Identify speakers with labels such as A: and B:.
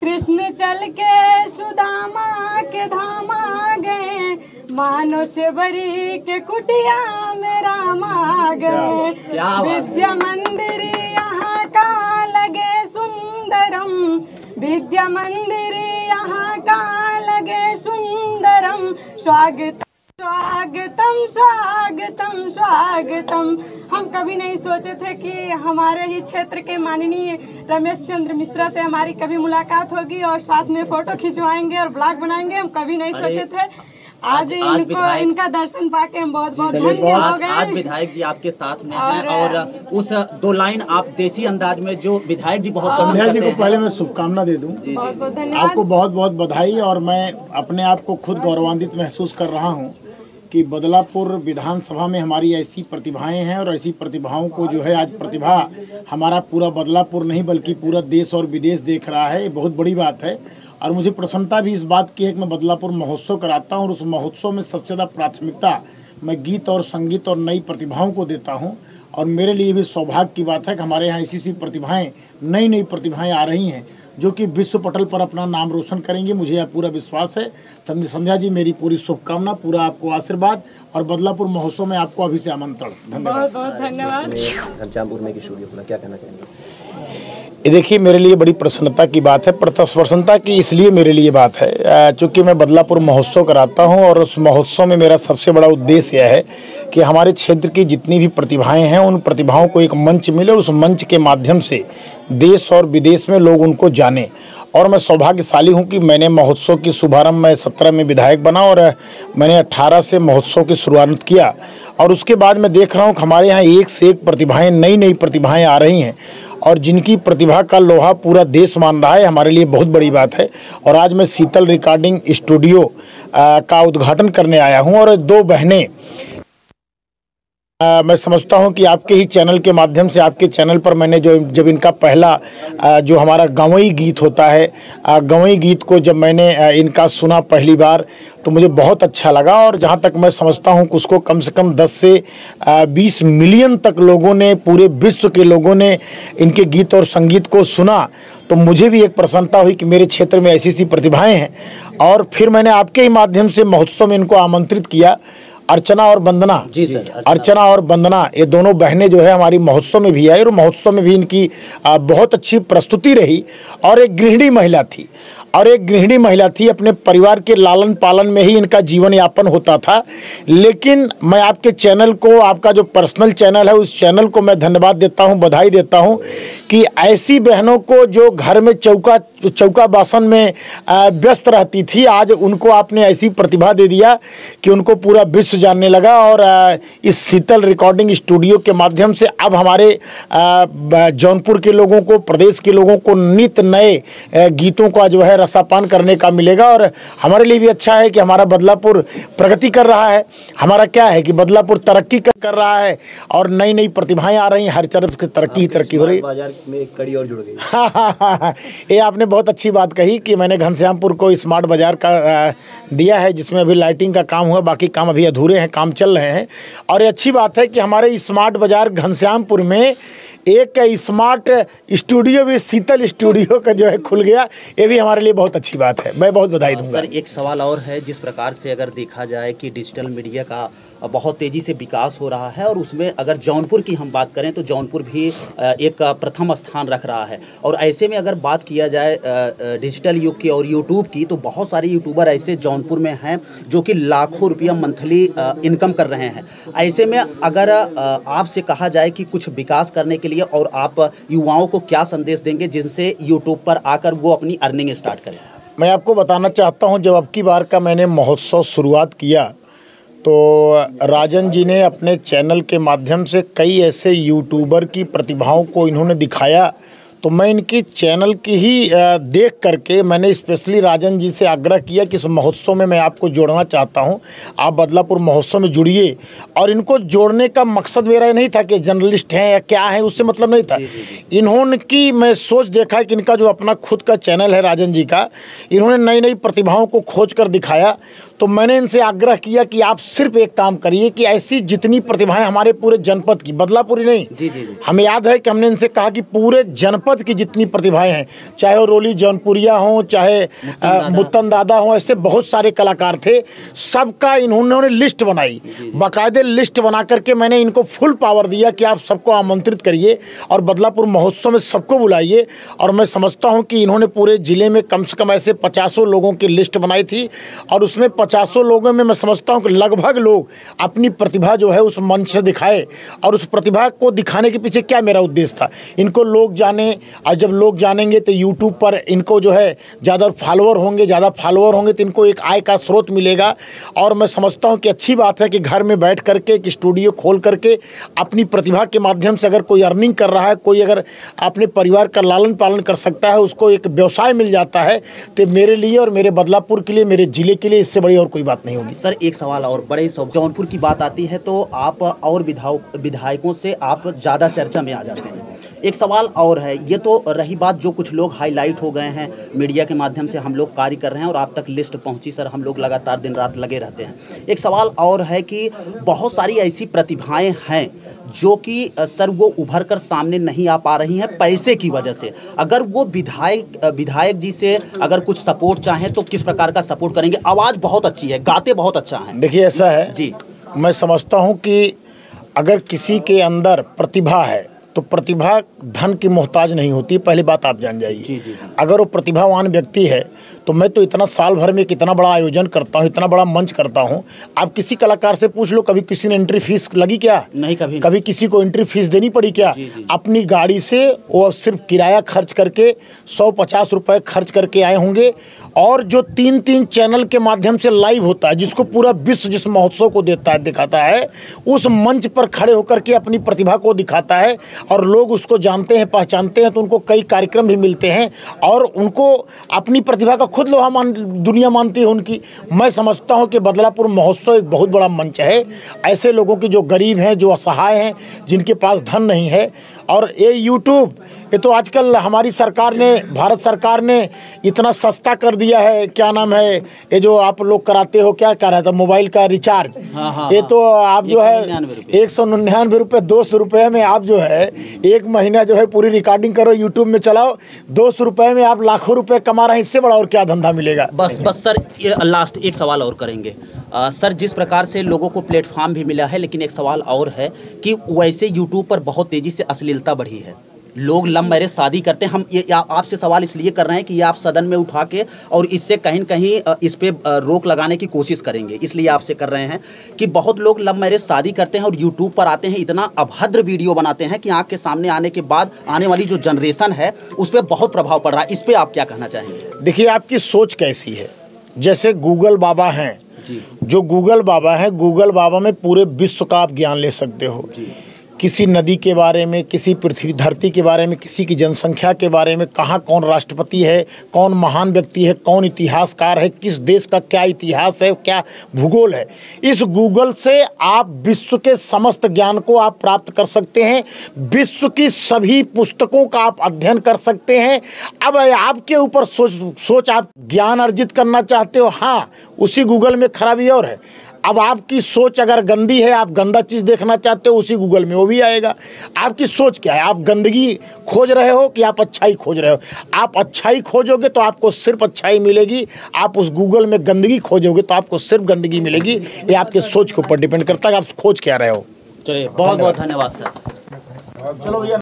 A: कृष्ण चल के सुदामा के धामा गए, मानो शिवरी के कुटिया में रामा गए। विद्या मंदिर यहाँ का लगे सुंदरम, विद्या मंदिर यहाँ का लगे सुंदरम। स्वागत स्वागतम स्वागतम स्वागतम। हम कभी नहीं सोचे थे कि हमारे ही क्षेत्र के माननीय रमेश चंद्र मिश्रा से हमारी कभी मुलाकात होगी और साथ में फोटो खिंचवाएंगे और ब्लॉग बनाएंगे। हम कभी नहीं सोचे थे। आज इनका दर्शन पाके हम बहुत बहुत धन्य हो गए।
B: आज विधायक जी आपके साथ में हैं और उस 2 लाइन आप देसी अंदाज में जो विधायक जी बहुत
C: संध्या जी को पहले मैं शुभकामना दे दूं। आपको बहुत बहुत बधाई। और मैं अपने आप को खुद गौरवान्वित महसूस कर रहा हूं कि बदलापुर विधानसभा में हमारी ऐसी प्रतिभाएं हैं और ऐसी प्रतिभाओं को जो है आज प्रतिभा हमारा पूरा बदलापुर नहीं बल्कि पूरा देश और विदेश देख रहा है। ये बहुत बड़ी बात है। और मुझे प्रसन्नता भी इस बात की है कि मैं बदलापुर महोत्सव कराता हूं और उस महोत्सव में सबसे ज़्यादा प्राथमिकता मैं गीत और संगीत और नई प्रतिभाओं को देता हूं। और मेरे लिए भी सौभाग्य की बात है कि हमारे यहाँ ऐसी प्रतिभाएं नई प्रतिभाएं आ रही हैं जो कि विश्व पटल पर अपना नाम रोशन करेंगे। मुझे यह पूरा विश्वास है। संध्या जी मेरी पूरी शुभकामना, पूरा आपको आशीर्वाद और बदलापुर महोत्सव में आपको अभी से आमंत्रण। धन्यवाद।
A: बहुत बहुत धन्यवाद।
B: घनश्यामपुर में स्टूडियो क्या कहना चाहेंगे?
C: ये देखिए मेरे लिए बड़ी प्रसन्नता की बात है। प्रसन्नता की इसलिए मेरे लिए बात है चूँकि मैं बदलापुर महोत्सव कराता हूं और उस महोत्सव में मेरा सबसे बड़ा उद्देश्य यह है कि हमारे क्षेत्र की जितनी भी प्रतिभाएं हैं उन प्रतिभाओं को एक मंच मिले, उस मंच के माध्यम से देश और विदेश में लोग उनको जाने। और मैं सौभाग्यशाली हूं कि मैंने महोत्सव की शुभारंभ मैं 17 में विधायक बना और मैंने 18 से महोत्सव की शुरुआत किया। और उसके बाद मैं देख रहा हूं कि हमारे यहाँ एक से एक प्रतिभाएं नई प्रतिभाएं आ रही हैं और जिनकी प्रतिभा का लोहा पूरा देश मान रहा है। हमारे लिए बहुत बड़ी बात है। और आज मैं शीतल रिकॉर्डिंग स्टूडियो का उद्घाटन करने आया हूं और 2 बहनें मैं समझता हूं कि आपके ही चैनल के माध्यम से, आपके चैनल पर मैंने जब इनका पहला जो हमारा गवई गीत होता है, गवई गीत को जब मैंने इनका सुना पहली बार तो मुझे बहुत अच्छा लगा। और जहां तक मैं समझता हूं कि उसको कम से कम 10 से 20 मिलियन तक लोगों ने, पूरे विश्व के लोगों ने इनके गीत और संगीत को सुना। तो मुझे भी एक प्रसन्नता हुई कि मेरे क्षेत्र में ऐसी प्रतिभाएं हैं। और फिर मैंने आपके ही माध्यम से महोत्सव में इनको आमंत्रित किया। अर्चना और वंदना
B: जी सर,
C: अर्चना और वंदना ये दोनों बहनें जो है हमारी महोत्सव में भी आई और महोत्सव में भी इनकी बहुत अच्छी प्रस्तुति रही। और एक गृहिणी महिला थी अपने परिवार के लालन पालन में ही इनका जीवन यापन होता था। लेकिन मैं आपके चैनल को, आपका जो पर्सनल चैनल है उस चैनल को मैं धन्यवाद देता हूं, बधाई देता हूं कि ऐसी बहनों को जो घर में चौका बासन में व्यस्त रहती थी, आज उनको आपने ऐसी प्रतिभा दे दिया कि उनको पूरा विश्व जानने लगा। और इस शीतल रिकॉर्डिंग स्टूडियो के माध्यम से अब हमारे जौनपुर के लोगों को, प्रदेश के लोगों को नित्य नए गीतों का जो है रसापान करने का मिलेगा। और हमारे लिए भी अच्छा है कि हमारा बदलापुर प्रगति कर रहा है। हमारा क्या है कि बदलापुर तरक्की कर रहा है और नई प्रतिभाएं आ रही हैं। हर तरफ की तरक्की हो रही है।
B: बाजार में एक कड़ी और जुड़ गई।
C: ये आपने बहुत अच्छी बात कही कि मैंने घनश्यामपुर को स्मार्ट बाजार का दिया है, जिसमें अभी लाइटिंग का काम हुआ, बाकी काम अभी अधूरे हैं, काम चल रहे हैं। और ये अच्छी बात है कि हमारे स्मार्ट बाजार घनश्यामपुर में एक स्मार्ट स्टूडियो भी, शीतल स्टूडियो का जो है खुल गया। ये भी हमारे लिए बहुत अच्छी बात है। मैं बहुत बधाई दूंगा।
B: सर एक सवाल और है, जिस प्रकार से अगर देखा जाए कि डिजिटल मीडिया का बहुत तेज़ी से विकास हो रहा है और उसमें अगर जौनपुर की हम बात करें तो जौनपुर भी एक प्रथम स्थान रख रहा है। और ऐसे में अगर बात किया जाए डिजिटल युग की और यूट्यूब की, तो बहुत सारे यूट्यूबर ऐसे जौनपुर में हैं जो कि लाखों रुपया मंथली इनकम कर रहे हैं। ऐसे में अगर आपसे कहा जाए कि कुछ विकास करने के लिए, और आप युवाओं को क्या संदेश देंगे जिनसे यूट्यूब पर आकर वो अपनी अर्निंग स्टार्ट करें?
C: मैं आपको बताना चाहता हूं, जब अब की बार का मैंने महोत्सव शुरुआत किया तो राजन जी ने अपने चैनल के माध्यम से कई ऐसे यूट्यूबर की प्रतिभाओं को इन्होंने दिखाया। तो मैं इनकी चैनल की ही देख करके मैंने स्पेशली राजन जी से आग्रह किया कि इस महोत्सव में मैं आपको जोड़ना चाहता हूं, आप बदलापुर महोत्सव में जुड़िए। और इनको जोड़ने का मकसद मेरा नहीं था कि जर्नलिस्ट हैं या क्या है, उससे मतलब नहीं था। इन्होंने की मैं सोच देखा कि इनका जो अपना खुद का चैनल है राजन जी का, इन्होंने नई प्रतिभाओं को खोज कर दिखाया। तो मैंने इनसे आग्रह किया कि आप सिर्फ एक काम करिए कि ऐसी जितनी प्रतिभाएं हमारे पूरे जनपद की, बदलापुर ही नहीं, हमें याद है कि हमने इनसे कहा कि पूरे जनपद जनपद की जितनी प्रतिभाएं हैं, चाहे वो रोली जौनपुरिया हों, चाहे मुत्तन दादा हों, ऐसे बहुत सारे कलाकार थे, सबका इन्होंने लिस्ट बनाई, बाकायदे लिस्ट बना करके मैंने इनको फुल पावर दिया कि आप सबको आमंत्रित करिए और बदलापुर महोत्सव में सबको बुलाइए। और मैं समझता हूं कि इन्होंने पूरे ज़िले में कम से कम ऐसे 50 लोगों की लिस्ट बनाई थी और उसमें 50 लोगों में मैं समझता हूं कि लगभग लोग अपनी प्रतिभा जो है उस मंच से दिखाए। और उस प्रतिभा को दिखाने के पीछे क्या मेरा उद्देश्य था, इनको लोग जाने, और जब लोग जानेंगे तो यूट्यूब पर इनको जो है ज़्यादा फॉलोअर होंगे तो इनको एक आय का स्रोत मिलेगा। और मैं समझता हूं कि अच्छी बात है कि घर में बैठ करके एक स्टूडियो खोल करके अपनी प्रतिभा के माध्यम से अगर कोई अर्निंग कर रहा है, कोई अगर अपने परिवार का लालन पालन कर सकता है, उसको एक व्यवसाय मिल जाता है, तो मेरे लिए और मेरे बदलापुर के लिए, मेरे ज़िले के लिए इससे बड़ी और कोई बात नहीं होगी।
B: सर एक सवाल और, बड़े जौनपुर की बात आती है तो आप और विधायकों से आप ज़्यादा चर्चा में आ जाते हैं। एक सवाल और है, ये तो रही बात जो कुछ लोग हाईलाइट हो गए हैं, मीडिया के माध्यम से हम लोग कार्य कर रहे हैं और आप तक लिस्ट पहुंची सर, हम लोग लगातार दिन रात लगे रहते हैं। एक सवाल और है कि बहुत सारी ऐसी प्रतिभाएं हैं जो कि सर वो उभर कर सामने नहीं आ पा रही हैं पैसे की वजह से। अगर वो विधायक जी से अगर कुछ सपोर्ट चाहें तो किस प्रकार का सपोर्ट करेंगे? आवाज़ बहुत अच्छी है, गाते बहुत अच्छा है।
C: देखिए ऐसा है
B: जी,
C: मैं समझता हूँ कि अगर किसी के अंदर प्रतिभा है तो प्रतिभा धन की मोहताज नहीं होती, पहली बात आप जान जाइए। अगर वो प्रतिभावान व्यक्ति है तो मैं तो इतना साल भर में कितना बड़ा आयोजन करता हूँ, इतना बड़ा मंच करता हूँ। आप किसी कलाकार से पूछ लो, कभी किसी ने एंट्री फीस लगी क्या?
B: नहीं,
C: कभी किसी को एंट्री फीस देनी पड़ी क्या? अपनी गाड़ी से वो सिर्फ किराया खर्च करके 150 रुपये खर्च करके आए होंगे। और जो 3 चैनल के माध्यम से लाइव होता है, जिसको पूरा विश्व जिस महोत्सव को दिखाता है, उस मंच पर खड़े होकर के अपनी प्रतिभा को दिखाता है और लोग उसको जानते हैं, पहचानते हैं, तो उनको कई कार्यक्रम भी मिलते हैं और उनको अपनी प्रतिभा का खुद लोहा दुनिया मानती है उनकी। मैं समझता हूं कि बदलापुर महोत्सव एक बहुत बड़ा मंच है ऐसे लोगों की जो गरीब हैं, जो असहाय हैं, जिनके पास धन नहीं है। और ये यूट्यूब, ये तो आजकल हमारी सरकार ने, भारत सरकार ने इतना सस्ता कर दिया है, क्या नाम है, ये जो आप लोग कराते हो, क्या कह रहा था, मोबाइल का रिचार्ज। ये तो आप जो है 199 रुपये, 200 रुपये में आप जो है 1 महीना जो है पूरी रिकॉर्डिंग करो, यूट्यूब में चलाओ, 200 रुपये में आप लाखों रुपये कमा रहे हैं। इससे बड़ा और क्या धंधा मिलेगा?
B: बस सर लास्ट एक सवाल और करेंगे। सर जिस प्रकार से लोगों को प्लेटफॉर्म भी मिला है, लेकिन एक सवाल और है कि वैसे यूट्यूब पर बहुत तेज़ी से अश्लीलता बढ़ी है, लोग लव मैरिज शादी करते हैं। हम ये आपसे सवाल इसलिए कर रहे हैं कि ये आप सदन में उठा के और इससे कहीं न कहीं इस पे रोक लगाने की कोशिश करेंगे, इसलिए आपसे कर रहे हैं कि बहुत लोग लव मैरिज शादी करते हैं और यूट्यूब पर आते हैं, इतना अभद्र वीडियो बनाते हैं कि आँख के सामने आने के बाद आने वाली जो जनरेशन है उस पर बहुत प्रभाव पड़ रहा है। इस पर आप क्या कहना चाहेंगे?
C: देखिए आपकी सोच कैसी है। जैसे गूगल बाबा हैं, जो गूगल बाबा हैं, गूगल बाबा में पूरे विश्व का आप ज्ञान ले सकते हो। किसी नदी के बारे में, किसी पृथ्वी धरती के बारे में, किसी की जनसंख्या के बारे में, कहाँ कौन राष्ट्रपति है, कौन महान व्यक्ति है, कौन इतिहासकार है, किस देश का क्या इतिहास है, क्या भूगोल है। इस गूगल से आप विश्व के समस्त ज्ञान को आप प्राप्त कर सकते हैं, विश्व की सभी पुस्तकों का आप अध्ययन कर सकते हैं। अब आपके ऊपर सोच आप ज्ञान अर्जित करना चाहते हो, हाँ, उसी गूगल में खराबी और है। अब आपकी सोच अगर गंदी है, आप गंदा चीज़ देखना चाहते हो, उसी गूगल में वो भी आएगा। आपकी सोच क्या है? आप गंदगी खोज रहे हो कि आप अच्छाई खोज रहे हो? आप अच्छाई खोजोगे तो आपको सिर्फ अच्छाई मिलेगी, आप उस गूगल में गंदगी खोजोगे तो आपको सिर्फ गंदगी मिलेगी। ये आपके सोच के ऊपर डिपेंड करता है कि आप खोज क्या रहे हो।
B: चलिए, बहुत बहुत धन्यवाद सर।
C: चलो भैया।